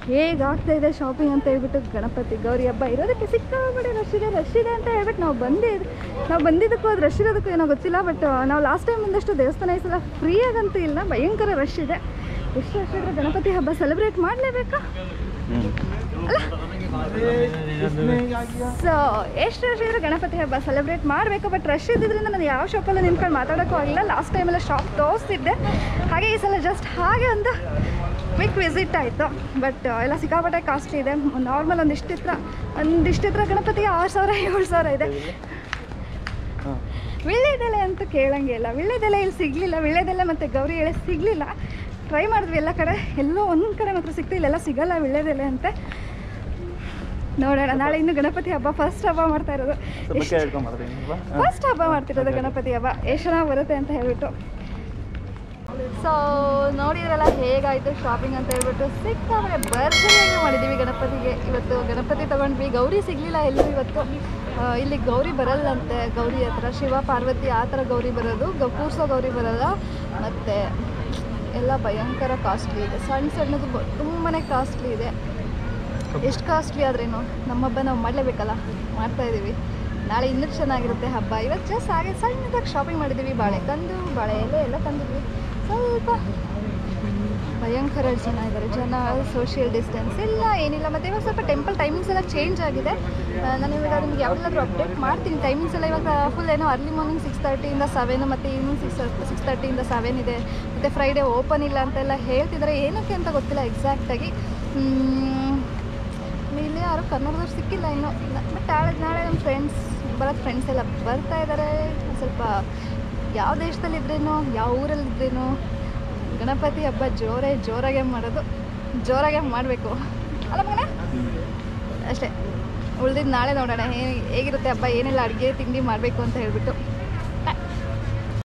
ಹೇಗಾಗ್ತಾ ಇದೆ ಶಾಪಿಂಗ್ ಅಂತ ಹೇಳ್ಬಿಟ್ಟು. ಗಣಪತಿ ಗೌರಿ ಹಬ್ಬ ಇರೋದಕ್ಕೆ ಸಿಕ್ಕಾಪಟ್ಟೆ ರಶ್ ಇದೆ ಅಂತ ಹೇಳ್ಬಿಟ್ಟು ನಾವು ಬಂದಿದ್ದಕ್ಕೂ ಅದು ರಶ್ ಇರೋದಕ್ಕೂ ಏನೋ ಗೊತ್ತಿಲ್ಲ. ಬಟ್ ನಾವು ಲಾಸ್ಟ್ ಟೈಮ್ ಒಂದಷ್ಟು ದೇವಸ್ಥಾನ ಈ ಸಲ ಫ್ರೀಯಾಗಂತೂ ಇಲ್ಲ, ಭಯಂಕರ ರಶ್ ಇದೆ. ಎಷ್ಟು ರಶ್ ಇದ್ರೆ ಗಣಪತಿ ಹಬ್ಬ ಸೆಲೆಬ್ರೇಟ್ ಮಾಡಲೇಬೇಕಾ ಅಲ್ಲ? ಸೊ ಎಷ್ಟು ರಶ್ ಇದ್ರೆ ಗಣಪತಿ ಹಬ್ಬ ಸೆಲೆಬ್ರೇಟ್ ಮಾಡಬೇಕು. ಬಟ್ ರಶ್ ಇದ್ದಿದ್ದರಿಂದ ನಾನು ಯಾವ ಶಾಪಲ್ಲೂ ನಿಂತ್ಕೊಂಡು ಮಾತಾಡೋಕ್ಕೂ ಆಗಿಲ್ಲ. ಲಾಸ್ಟ್ ಟೈಮೆಲ್ಲ ಶಾಪ್ ತೋರಿಸ್ತಿದ್ದೆ, ಹಾಗೆ ಈ ಸಲ ಜಸ್ಟ್ ಹಾಗೆ ಒಂದು ಕ್ವಿಕ್ ವಿಸಿಟ್ ಆಯಿತು. ಬಟ್ ಎಲ್ಲ ಸಿಕ್ಕಾಪಟ್ಟೆ ಕಾಸ್ಟ್ಲಿ ಇದೆ. ನಾರ್ಮಲ್ ಒಂದಿಷ್ಟಿತ್ರ ಗಣಪತಿಗೆ 6,000-7,000 ಇದೆ. ವಿಳ್ಯೆದೆಲೆ ಅಂತೂ ಕೇಳಂಗೆ ಇಲ್ಲ. ವಿಳ್ಯೆದೆಲೆ ಇಲ್ಲಿ ಸಿಗಲಿಲ್ಲ. ವಿಳ್ಯೆದೆಲೆ ಮತ್ತು ಗೌರಿ ಎಳೆ ಸಿಗಲಿಲ್ಲ. ಟ್ರೈ ಮಾಡಿದ್ವಿ ಎಲ್ಲ ಕಡೆ, ಎಲ್ಲೋ ಒಂದು ಕಡೆ ಮಾತ್ರ ಸಿಕ್ತು, ಇಲ್ಲೆಲ್ಲ ಸಿಗಲ್ಲ ವಿಳ್ಯೆದೆಲೆ ಅಂತೆ. ನೋಡೋಣ, ನಾಳೆ ಇನ್ನು ಗಣಪತಿ ಹಬ್ಬ ಫಸ್ಟ್ ಹಬ್ಬ ಮಾಡ್ತಾ ಇರೋದು. ಫಸ್ಟ್ ಹಬ್ಬ ಮಾಡ್ತಿರೋದು ಗಣಪತಿ ಹಬ್ಬ, ಎಷ್ಟು ಚೆನ್ನಾಗಿ ಬರುತ್ತೆ ಅಂತ ಹೇಳ್ಬಿಟ್ಟು. ಸೊ ನೋಡಿದ್ರಲ್ಲ ಹೇಗಾಯಿತು ಶಾಪಿಂಗ್ ಅಂತ ಹೇಳ್ಬಿಟ್ಟು. ಸಿಕ್ಕಾದ್ರೆ ಭರ್ಜರಿಯಾಗಿ ಮಾಡಿದ್ದೀವಿ ಗಣಪತಿಗೆ. ಇವತ್ತು ಗಣಪತಿ ತೊಗೊಂಡ್ವಿ, ಗೌರಿ ಸಿಗಲಿಲ್ಲ ಎಲ್ಲೂ ಇವತ್ತು. ಇಲ್ಲಿ ಗೌರಿ ಬರಲ್ಲಂತೆ, ಗೌರಿ ಹತ್ರ ಶಿವ ಪಾರ್ವತಿ ಆ ಥರ ಗೌರಿ ಬರೋದು, ಕೂರ್ಸೋ ಗೌರಿ ಬರೋಲ್ಲ. ಮತ್ತು ಎಲ್ಲ ಭಯಂಕರ ಕಾಸ್ಟ್ಲಿ ಇದೆ. ಸಣ್ಣದು ತುಂಬಾ ಕಾಸ್ಟ್ಲಿ ಇದೆ. ಎಷ್ಟು ಕಾಸ್ಟ್ಲಿ ಆದ್ರೇನು ನಮ್ಮ ಹಬ್ಬ ನಾವು ಮಾಡಲೇಬೇಕಲ್ಲ, ಮಾಡ್ತಾಯಿದ್ದೀವಿ. ನಾಳೆ ಇನ್ನೂ ಚೆನ್ನಾಗಿರುತ್ತೆ ಹಬ್ಬ. ಇವತ್ತು ಜಸ್ಟ್ ಹಾಗೆ ಸಣ್ಣದಾಗಿ ಶಾಪಿಂಗ್ ಮಾಡಿದ್ದೀವಿ. ಬಾಳೆ ಎಲೆ ಎಲ್ಲ ತಂದಿದ್ವಿ. ಸ್ವಲ್ಪ ಭಯಂಕರ ಜನ ಇದ್ದಾರೆ. ಸೋಷಿಯಲ್ ಡಿಸ್ಟೆನ್ಸ್ ಇಲ್ಲ, ಏನಿಲ್ಲ. ಮತ್ತು ಇವಾಗ ಸ್ವಲ್ಪ ಟೆಂಪಲ್ ಟೈಮಿಂಗ್ಸ್ ಎಲ್ಲ ಚೇಂಜ್ ಆಗಿದೆ. ನಾನು ಇವಾಗ ನಿಮ್ಗೆ ಯಾವಾಗಲಾದರೂ ಅಪ್ಡೇಟ್ ಮಾಡ್ತೀನಿ ಟೈಮಿಂಗ್ಸ್ ಎಲ್ಲ. ಇವಾಗ ಫುಲ್ ಏನೋ ಅರ್ಲಿ ಮಾರ್ನಿಂಗ್ 6:30 ಇಂದ 7 ಮತ್ತು ಈವ್ನಿಂಗ್ 6:30 ಇಂದ 7 ಇದೆ. ಮತ್ತು ಫ್ರೈಡೇ ಓಪನ್ ಇಲ್ಲ ಅಂತೆಲ್ಲ ಹೇಳ್ತಿದ್ದಾರೆ. ಏನಕ್ಕೆ ಅಂತ ಗೊತ್ತಿಲ್ಲ ಎಕ್ಸಾಕ್ಟಾಗಿ. ಇಲ್ಲಿ ಯಾರು ಕನ್ನಡದವ್ರು ಸಿಕ್ಕಿಲ್ಲ ಇನ್ನೂ. ಬಟ್ ನಾಳೆ ನಮ್ಮ ಫ್ರೆಂಡ್ಸ್ ಎಲ್ಲ ಬರ್ತಾ ಇದ್ದಾರೆ. ಸ್ವಲ್ಪ ಯಾವ ದೇಶದಲ್ಲಿದ್ರೇನೋ ಯಾವ ಊರಲ್ಲಿದ್ರೇನೋ ಗಣಪತಿ ಹಬ್ಬ ಜೋರಾಗೆ ಮಾಡೋದು, ಜೋರಾಗೆ ಮಾಡಬೇಕು ಅಲ್ಲ ಮಗನ? ಅಷ್ಟೇ. ಉಳ್ದಿದ್ದು ನಾಳೆ ನೋಡೋಣ ಹೇಗಿರುತ್ತೆ ಹಬ್ಬ, ಏನೆಲ್ಲ ಅಡುಗೆ ತಿಂಡಿ ಮಾಡಬೇಕು ಅಂತ ಹೇಳ್ಬಿಟ್ಟು.